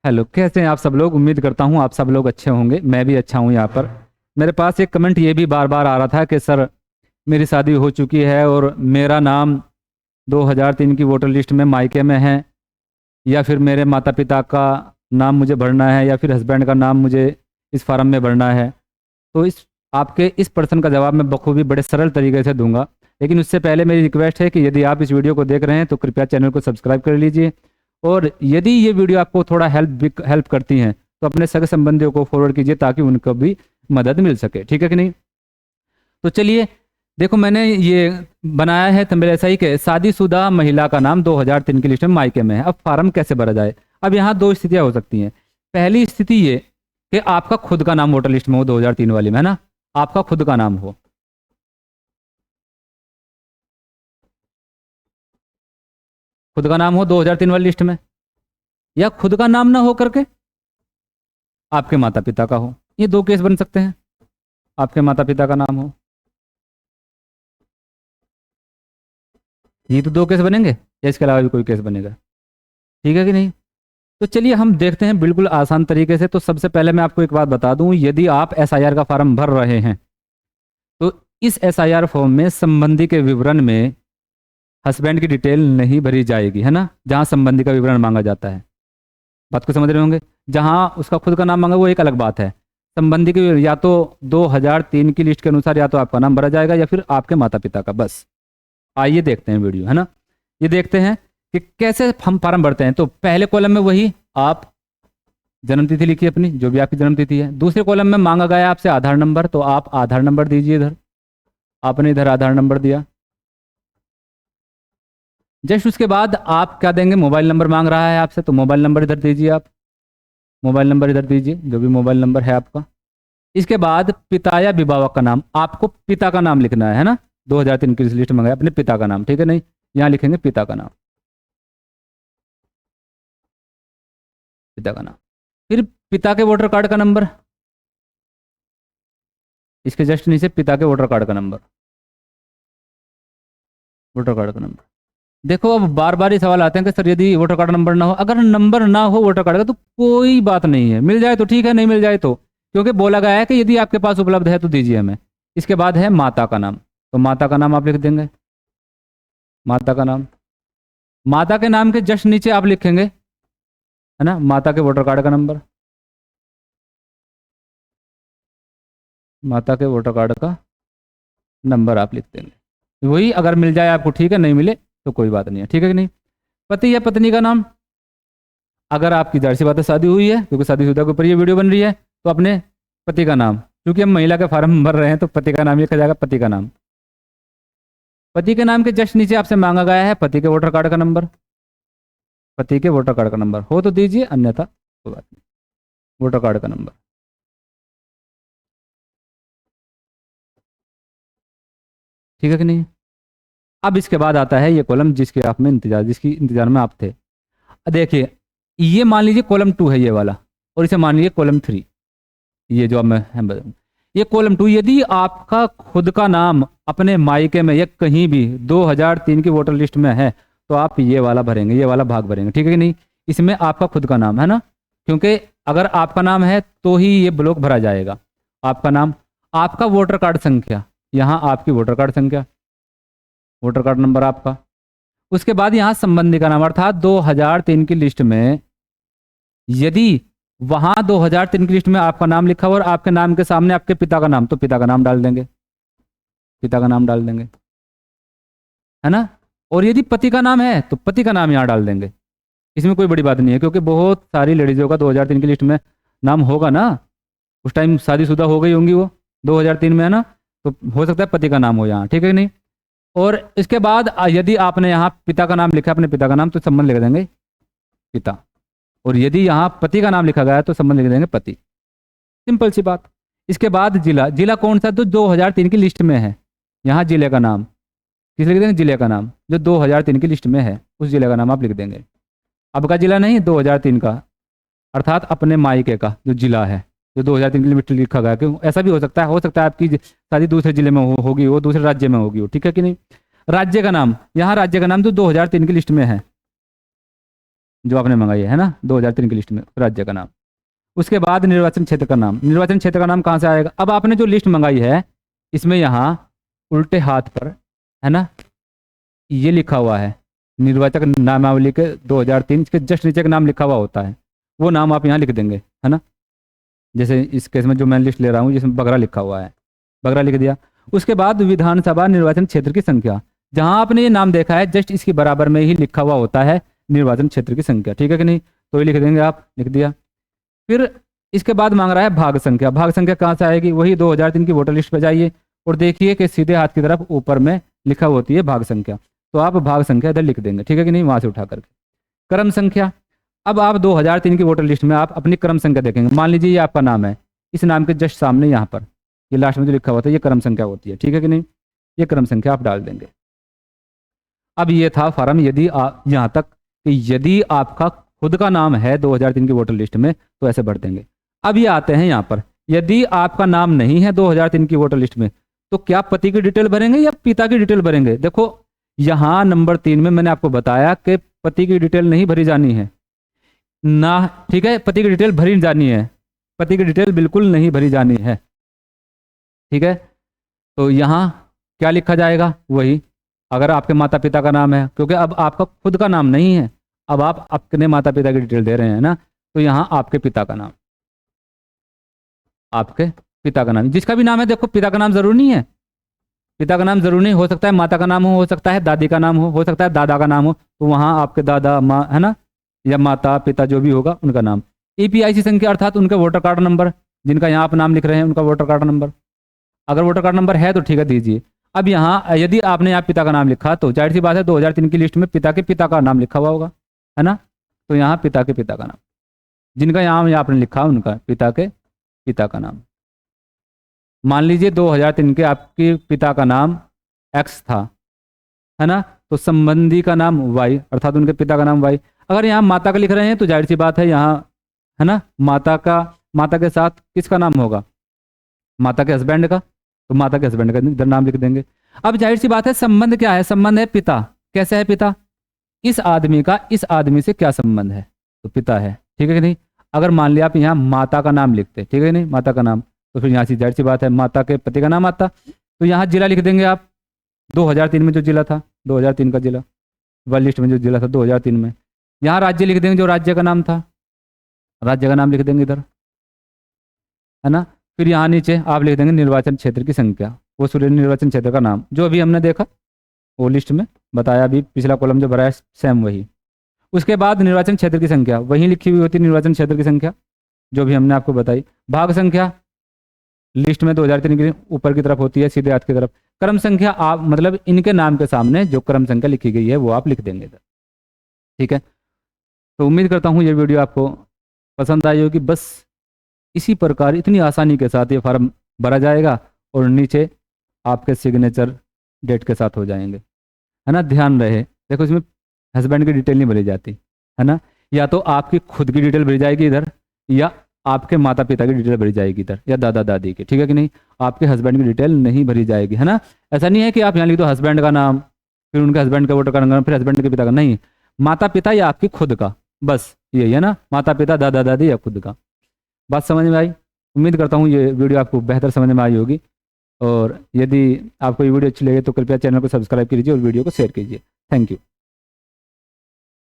Hello, कैसे हैं आप सब लोग। उम्मीद करता हूँ आप सब लोग अच्छे होंगे। मैं भी अच्छा हूँ। यहाँ पर मेरे पास एक कमेंट ये भी बार बार आ रहा था कि सर मेरी शादी हो चुकी है और मेरा नाम 2003 की वोटर लिस्ट में मायके में है, या फिर मेरे माता पिता का नाम मुझे भरना है, या फिर हस्बैंड का नाम मुझे इस फार्म में भरना है। तो इस आपके इस प्रश्न का जवाब मैं बखूबी बड़े सरल तरीके से दूंगा। लेकिन उससे पहले मेरी रिक्वेस्ट है कि यदि आप इस वीडियो को देख रहे हैं तो कृपया चैनल को सब्सक्राइब कर लीजिए, और यदि ये वीडियो आपको थोड़ा हेल्प करती हैं तो अपने सगे संबंधियों को फॉरवर्ड कीजिए ताकि उनको भी मदद मिल सके। ठीक है कि नहीं। तो चलिए देखो, मैंने ये बनाया है थंबनेल ऐसा ही कि शादीशुदा महिला का नाम 2003 की लिस्ट में मायके में है। अब फार्म कैसे भरा जाए। अब यहाँ दो स्थितियाँ हो सकती हैं। पहली स्थिति ये कि आपका खुद का नाम वोटर लिस्ट में हो 2003 वाली में, है ना, आपका खुद का नाम हो। खुद का नाम हो 2003 वाली लिस्ट में, या खुद का नाम ना हो करके आपके माता पिता का हो। ये दो केस बन सकते हैं। आपके माता पिता का नाम हो, ये तो दो केस बनेंगे, या इसके अलावा भी कोई केस बनेगा। ठीक है कि नहीं। तो चलिए हम देखते हैं बिल्कुल आसान तरीके से। तो सबसे पहले मैं आपको एक बात बता दूं, यदि आप एसआईआर का फॉर्म भर रहे हैं तो इस एसआईआर फॉर्म में संबंधी के विवरण में हस्बैंड की डिटेल नहीं भरी जाएगी, है ना। जहां संबंधी का विवरण मांगा जाता है, बात को समझ रहे होंगे। जहां उसका खुद का नाम मांगा वो एक अलग बात है। संबंधी की या तो 2003 की लिस्ट के अनुसार या तो आपका नाम भरा जाएगा या फिर आपके माता पिता का। बस आइए देखते हैं वीडियो, है ना। ये देखते हैं कि कैसे हम फॉर्म भरते हैं। तो पहले कॉलम में वही आप जन्म तिथि लिखिए अपनी, जो भी आपकी जन्म तिथि है। दूसरे कॉलम में मांगा गया आपसे आधार नंबर, तो आप आधार नंबर दीजिए इधर। आपने इधर आधार नंबर दिया। जस्ट उसके बाद आप क्या देंगे, मोबाइल नंबर मांग रहा है आपसे, तो मोबाइल नंबर इधर दीजिए। आप मोबाइल नंबर इधर दीजिए, जो भी मोबाइल नंबर है आपका। इसके बाद पिता या अभिभावक का नाम, आपको पिता का नाम लिखना है ना। 2003 की लिस्ट मंगाया अपने पिता का नाम, ठीक है नहीं। यहाँ लिखेंगे पिता का नाम, पिता का नाम। फिर पिता के वोटर कार्ड का नंबर, इसके जस्ट नीचे पिता के वोटर कार्ड का नंबर, वोटर कार्ड का नंबर। देखो अब बार बार ये सवाल आते हैं कि सर यदि वोटर कार्ड नंबर ना हो, अगर नंबर ना हो वोटर कार्ड का तो कोई बात नहीं है, मिल जाए तो ठीक है, नहीं मिल जाए तो, क्योंकि बोला गया है कि यदि आपके पास उपलब्ध है तो दीजिए हमें। इसके बाद है माता का नाम, तो माता का नाम आप लिख देंगे। माता का नाम, माता के नाम के जस्ट नीचे आप लिखेंगे, है ना, माता के वोटर कार्ड का नंबर, माता के वोटर कार्ड का नंबर आप लिख देंगे। वही अगर मिल जाए आपको ठीक है, नहीं मिले तो कोई बात नहीं है। ठीक है कि नहीं। पति या पत्नी का नाम, अगर आपकी जाहिर सी बात है शादी हुई है, क्योंकि शादीशुदा के ऊपर ये वीडियो बन रही है, तो अपने पति का नाम, क्योंकि हम महिला के फार्म भर रहे हैं तो पति का नाम लिखा जाएगा, पति का नाम। पति के नाम के जस्ट नीचे आपसे मांगा गया है पति के वोटर कार्ड का नंबर। पति के वोटर कार्ड का नंबर हो तो दीजिए, अन्यथा कोई बात नहीं। वोटर कार्ड का नंबर, ठीक है कि नहीं। अब इसके बाद आता है ये कॉलम जिसकी इंतजार में आप थे। देखिए, ये मान लीजिए कॉलम 2 है ये वाला, और इसे मान लीजिए कॉलम 3। ये जो अब मैं ये कॉलम 2, यदि आपका खुद का नाम अपने मायके में या कहीं भी 2003 की वोटर लिस्ट में है तो आप ये वाला भरेंगे, ये वाला भाग भरेंगे, ठीक है कि नहीं। इसमें आपका खुद का नाम है ना, क्योंकि अगर आपका नाम है तो ही ये ब्लॉक भरा जाएगा। आपका नाम, आपका वोटर कार्ड संख्या, यहाँ आपकी वोटर कार्ड संख्या, वोटर कार्ड नंबर आपका। उसके बाद यहाँ संबंधी का नाम, अर्थात 2003 की लिस्ट में यदि वहां 2003 की लिस्ट में आपका नाम लिखा हुआ और आपके नाम के सामने आपके पिता का नाम, तो पिता का नाम डाल देंगे, पिता का नाम डाल देंगे, है ना। और यदि पति का नाम है तो पति का नाम यहाँ डाल देंगे। इसमें कोई बड़ी बात नहीं है, क्योंकि बहुत सारी लेडीजों का 2003 की लिस्ट में नाम होगा ना। उस टाइम शादीशुदा हो गई होंगी वो 2003 में, है ना, तो हो सकता है पति का नाम हो यहाँ, ठीक है कि नहीं। और इसके बाद यदि आपने यहाँ पिता का नाम लिखा, अपने पिता का नाम, तो संबंध लिख देंगे पिता। और यदि यहाँ पति का नाम लिखा गया है तो संबंध लिख देंगे पति। सिंपल सी बात। इसके बाद जिला, जिला कौन सा, तो 2003 की लिस्ट में है, यहाँ जिले का नाम किस लिख देंगे, जिले का नाम जो 2003 की लिस्ट में है उस जिले का नाम आप लिख देंगे। अब का जिला नहीं, 2003 का, अर्थात अपने मायके का जो जिला है, जो 2003 की लिस्ट लिखा गया। क्यों, ऐसा भी हो सकता है आपकी शादी दूसरे जिले में होगी, वो दूसरे राज्य में होगी, ठीक है कि नहीं। राज्य का नाम, यहाँ राज्य का नाम जो 2003 की लिस्ट में है, जो आपने मंगाई है ना 2003 की लिस्ट में, राज्य का नाम। उसके बाद निर्वाचन क्षेत्र का नाम। निर्वाचन क्षेत्र का नाम कहाँ से आएगा? अब आपने जो लिस्ट मंगाई है इसमें यहाँ उल्टे हाथ पर है ना ये लिखा हुआ है निर्वाचक नामावली के 2003 के जस्ट नीचे का नाम लिखा हुआ होता है, वो नाम आप यहाँ लिख देंगे है ना। जैसे इस केस में जो मैं लिस्ट ले रहा हूँ जिसमें बगरा लिखा हुआ है, बगरा लिख दिया। उसके बाद विधानसभा निर्वाचन क्षेत्र की संख्या, जहां आपने ये नाम देखा है जस्ट इसके बराबर में ही लिखा हुआ होता है निर्वाचन क्षेत्र की संख्या, ठीक है कि नहीं? तो ये लिख देंगे आप, लिख दिया। फिर इसके बाद मांग रहा है भाग संख्या। भाग संख्या कहाँ से आएगी? वही 2003 की वोटर लिस्ट पे जाइए और देखिए कि सीधे हाथ की तरफ ऊपर में लिखा होती है भाग संख्या, तो आप भाग संख्या इधर लिख देंगे, ठीक है कि नहीं? वहां से उठा करके क्रम संख्या। अब आप 2003 की वोटर लिस्ट में आप अपनी क्रम संख्या देखेंगे। मान लीजिए ये आपका नाम है, इस नाम के जस्ट सामने यहाँ पर ये लास्ट में जो लिखा होता है ये क्रम संख्या होती है, ठीक है कि नहीं? ये क्रम संख्या आप डाल देंगे। अब ये था फॉर्म, यदि आप यहाँ तक कि यदि आपका खुद का नाम है 2003 की वोटर लिस्ट में तो ऐसे भर देंगे। अब ये आते हैं यहाँ पर, यदि आपका नाम नहीं है 2003 की वोटर लिस्ट में तो क्या पति की डिटेल भरेंगे या पिता की डिटेल भरेंगे? देखो यहाँ नंबर 3 में मैंने आपको बताया कि पति की डिटेल नहीं भरी जानी है ना, ठीक है? पति की डिटेल भरी जानी है, पति की डिटेल बिल्कुल नहीं भरी जानी है, ठीक है? तो यहाँ क्या लिखा जाएगा? वही अगर आपके माता पिता का नाम है, क्योंकि अब आपका खुद का नाम नहीं है, अब आप अपने माता पिता की डिटेल दे रहे हैं ना, तो यहाँ आपके पिता का नाम, आपके पिता का नाम, जिसका भी नाम है। देखो पिता का नाम जरूरी नहीं है, पिता का नाम जरूरी नहीं, हो सकता है माता का नाम हो सकता है दादी का नाम हो सकता है दादा का नाम हो, तो वहाँ आपके दादा माँ है ना, या माता पिता जो भी होगा उनका नाम। EPIC संख्या अर्थात उनका वोटर कार्ड नंबर, जिनका यहाँ आप नाम लिख रहे हैं उनका वोटर कार्ड नंबर, अगर वोटर कार्ड नंबर है तो ठीक है दीजिए। अब यहाँ यदि आपने यहाँ पिता का नाम लिखा तो जाहिर सी बात है 2003 की लिस्ट में पिता के पिता का नाम लिखा हुआ होगा, है ना? तो यहाँ पिता के पिता का नाम, जिनका यहाँ आपने लिखा उनका पिता के पिता का नाम। मान लीजिए 2003 के आपके पिता का नाम X था, है ना, तो संबंधी का नाम Y, अर्थात उनके पिता का नाम Y। अगर यहाँ माता का लिख रहे हैं तो जाहिर सी बात है यहाँ है ना माता के साथ किसका नाम होगा? माता के हस्बैंड का, तो माता के हस्बैंड का इधर नाम लिख देंगे। अब जाहिर सी बात है संबंध क्या है? संबंध है पिता। कैसे है पिता? इस आदमी का इस आदमी से क्या संबंध है? तो पिता है, ठीक है कि नहीं? अगर मान लिया आप यहाँ माता का नाम लिखते, ठीक है कि नहीं, माता का नाम, तो फिर यहाँ से जाहिर सी बात है माता के पति का नाम आता, तो यहाँ जिला लिख देंगे आप 2003 में जो जिला था, 2003 का जिला, वह लिस्ट में जो जिला था 2003 में। यहाँ राज्य लिख देंगे जो राज्य का नाम था, राज्य का नाम लिख देंगे इधर, है ना। फिर यहाँ नीचे आप लिख देंगे निर्वाचन क्षेत्र की संख्या, वो सूर्य निर्वाचन क्षेत्र का नाम जो अभी हमने देखा वो लिस्ट में बताया, अभी पिछला कॉलम जो भरा है सेम वही। उसके बाद निर्वाचन क्षेत्र की संख्या वहीं लिखी हुई होती है, निर्वाचन क्षेत्र की संख्या जो भी हमने आपको बताई। भाग संख्या लिस्ट में 2003 की ऊपर की तरफ होती है, सीधे हाथ की तरफ। क्रम संख्या आप मतलब इनके नाम के सामने जो क्रम संख्या लिखी गई है वो आप लिख देंगे इधर, ठीक है। तो उम्मीद करता हूँ ये वीडियो आपको पसंद आई होगी। बस इसी प्रकार इतनी आसानी के साथ ये फॉर्म भरा जाएगा और नीचे आपके सिग्नेचर डेट के साथ हो जाएंगे, है ना। ध्यान रहे, देखो इसमें हस्बैंड की डिटेल नहीं भरी जाती, है ना, या तो आपकी खुद की डिटेल भरी जाएगी इधर, या आपके माता पिता की डिटेल भरी जाएगी इधर, या दादा दादी की, ठीक है कि नहीं। आपके हस्बैंड की डिटेल नहीं भरी जाएगी, है ना। ऐसा नहीं है कि आप यहाँ लिख दो हस्बैंड का नाम, फिर उनके हस्बैंड का वोटर कार्ड नंबर, फिर हस्बैंड के पिता का, नहीं, माता पिता या आपकी खुद का, बस यही है ना, माता पिता दादा दादी या खुद का। बात समझ में आई? उम्मीद करता हूँ ये वीडियो आपको बेहतर समझ में आई होगी, और यदि आपको ये वीडियो अच्छी लगे तो कृपया चैनल को सब्सक्राइब कीजिए और वीडियो को शेयर कीजिए। Thank you.